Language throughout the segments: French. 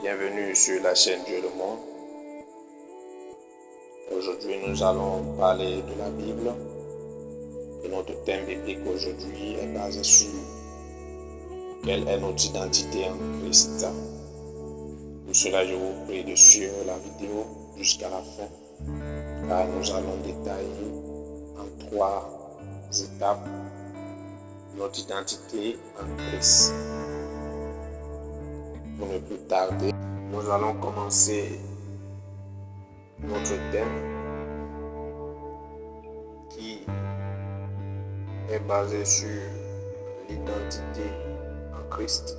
Bienvenue sur la chaîne Dieu le Monde. Aujourd'hui, nous allons parler de la Bible. Et notre thème biblique aujourd'hui est basé sur quelle est notre identité en Christ. Pour cela, je vous prie de suivre la vidéo jusqu'à la fin, car nous allons détailler en 3 étapes notre identité en Christ. Pour ne plus tarder, nous allons commencer notre thème qui est basé sur l'identité en Christ.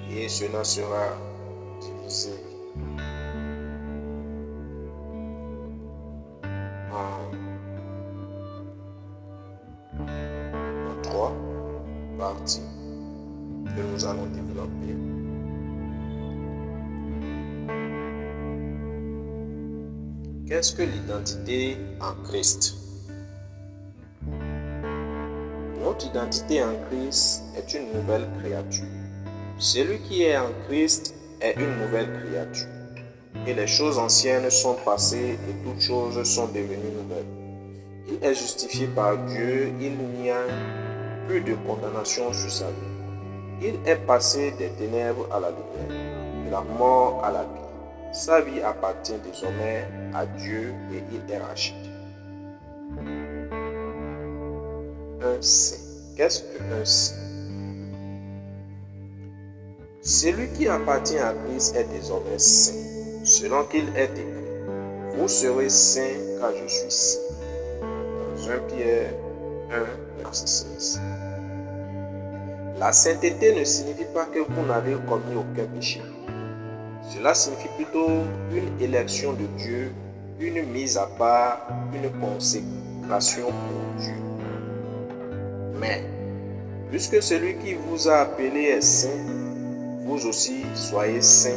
Et cela sera divisé en 3 parties que nous allons développer. Qu'est-ce que l'identité en Christ? Notre identité en Christ est une nouvelle créature. Celui qui est en Christ est une nouvelle créature. Et les choses anciennes sont passées et toutes choses sont devenues nouvelles. Il est justifié par Dieu, il n'y a plus de condamnation sur sa vie. Il est passé des ténèbres à la lumière, de la mort à la vie. Sa vie appartient désormais à Dieu et il est racheté. Un saint. Qu'est-ce qu'un saint? Celui qui appartient à Christ est désormais saint, selon qu'il est écrit. Vous serez saints car je suis saint. Dans 1 Pierre 1, verset 16. La sainteté ne signifie pas que vous n'avez commis aucun péché. Cela signifie plutôt une élection de Dieu, une mise à part, une consécration pour Dieu. Mais, puisque celui qui vous a appelé est saint, vous aussi soyez saints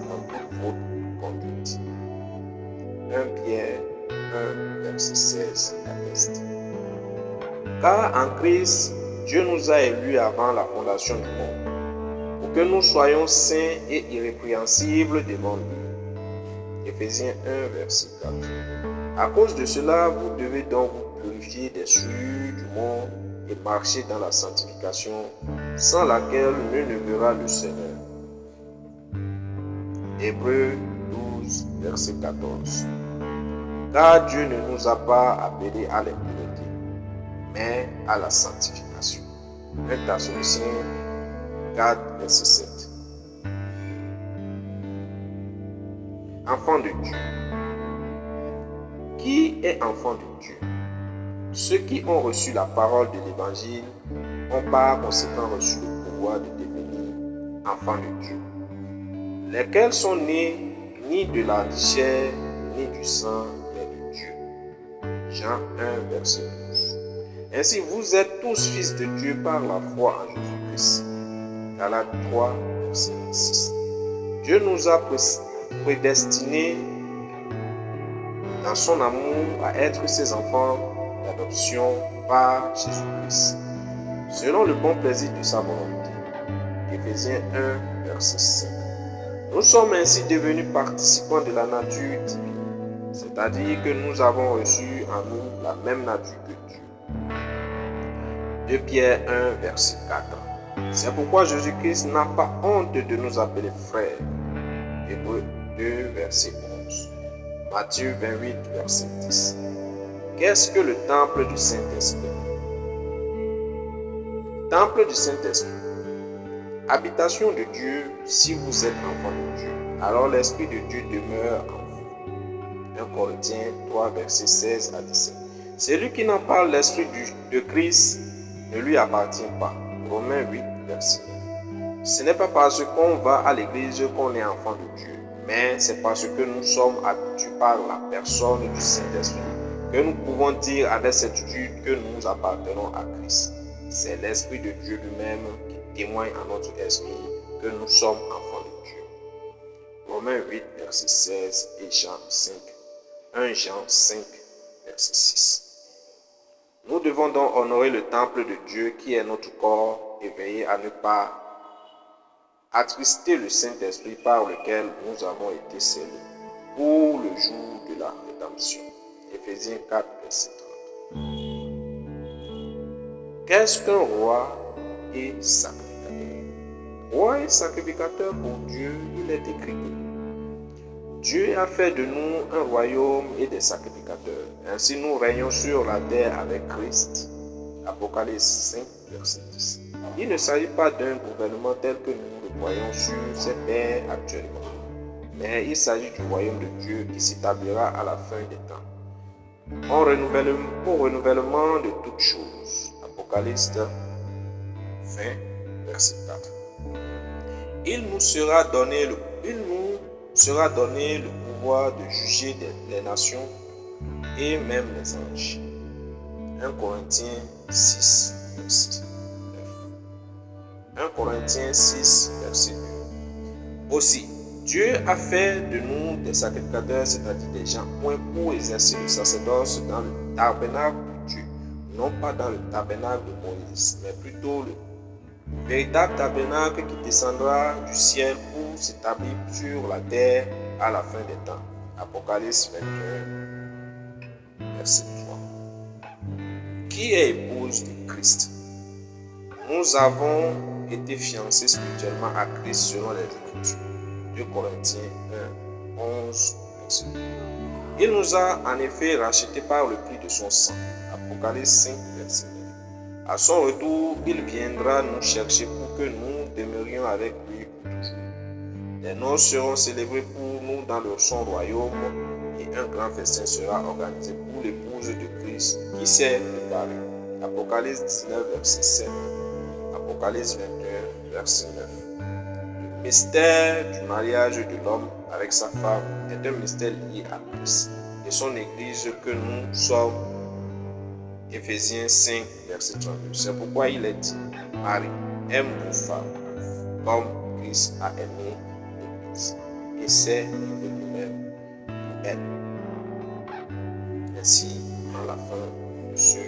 dans toute votre conduite. 1 Pierre 1, verset 16 atteste. Car en Christ, Dieu nous a élus avant la fondation du monde, pour que nous soyons saints et irrépréhensibles devant lui. Éphésiens 1, verset 4. À cause de cela, vous devez donc vous purifier des souillures du monde et marcher dans la sanctification, sans laquelle nul ne verra le Seigneur. Hébreux 12, verset 14. Car Dieu ne nous a pas appelés à l'impureté, mais à la sanctification. 1 Thessaloniciens 4, verset 7. Enfant de Dieu. Qui est enfant de Dieu? Ceux qui ont reçu la parole de l'Évangile ont par conséquent reçu le pouvoir de devenir enfants de Dieu, lesquels sont nés ni de la chair, ni du sang, mais de Dieu. Jean 1, verset 12. Ainsi, vous êtes tous fils de Dieu par la foi en Jésus-Christ. Galates 3, verset 6. Dieu nous a prédestinés dans son amour à être ses enfants d'adoption par Jésus-Christ, selon le bon plaisir de sa volonté. Éphésiens 1, verset 5. Nous sommes ainsi devenus participants de la nature divine, c'est-à-dire que nous avons reçu en nous la même nature que Dieu. 2 Pierre 1, verset 4. C'est pourquoi Jésus-Christ n'a pas honte de nous appeler frères. Hébreux 2, verset 11. Matthieu 28, verset 10. Qu'est-ce que le temple du Saint-Esprit? Temple du Saint-Esprit. Habitation de Dieu, si vous êtes enfant de Dieu, alors l'Esprit de Dieu demeure en vous. 1 Corinthiens 3, verset 16 à 17. Celui qui n'a pas l'Esprit de Christ ne lui appartient pas. Romains 8, verset 9. Ce n'est pas parce qu'on va à l'église qu'on est enfant de Dieu, mais c'est parce que nous sommes habitués par la personne du Saint-Esprit que nous pouvons dire avec certitude que nous appartenons à Christ. C'est l'Esprit de Dieu lui-même qui témoigne à notre esprit que nous sommes enfants de Dieu. Romains 8, verset 16 et Jean 5. 1 Jean 5, verset 6. Nous devons donc honorer le temple de Dieu qui est notre corps et veiller à ne pas attrister le Saint-Esprit par lequel nous avons été scellés pour le jour de la rédemption. Éphésiens 4, verset 30. Qu'est-ce qu'un roi et sacrificateur? Roi et sacrificateur pour Dieu, il est écrit que Dieu a fait de nous un royaume et des sacrificateurs. Ainsi nous régnons sur la terre avec Christ. Apocalypse 5, verset 10. Il ne s'agit pas d'un gouvernement tel que nous le voyons sur cette terre actuellement, mais il s'agit du royaume de Dieu qui s'établira à la fin des temps, au renouvellement de toutes choses. Apocalypse 20, verset 4. Il nous sera donné le pouvoir de juger les nations et même les anges. 1 Corinthiens 6, verset 9. 1 Corinthiens 6, verset 2. Aussi, Dieu a fait de nous des sacrificateurs, c'est-à-dire des gens point pour exercer le sacerdoce dans le tabernacle de Dieu, non pas dans le tabernacle de Moïse, mais plutôt le véritable tabernacle qui descendra du ciel pour s'établir sur la terre à la fin des temps. Apocalypse 21, verset 3. Qui est épouse de Christ? Nous avons été fiancés spirituellement à Christ selon les Écritures. 2 Corinthiens 1, 11, verset 2. Il nous a en effet rachetés par le prix de son sang. Apocalypse 5, verset 9. À son retour, il viendra nous chercher pour que nous demeurions avec lui pour toujours. Les noces seront célébrées pour nous dans son royaume et un grand festin sera organisé pour l'épouse de Christ qui s'est préparée. Apocalypse 19, verset 7. Apocalypse 21, verset 9. Le mystère du mariage de l'homme avec sa femme est un mystère lié à Christ et son Église que nous sommes. Éphésiens 5, verset 32. C'est pourquoi il est dit, Marie, aime vos femmes, comme Christ a aimé l'Église, et s'est livré lui-même pour elle. Ainsi, en la fin de ce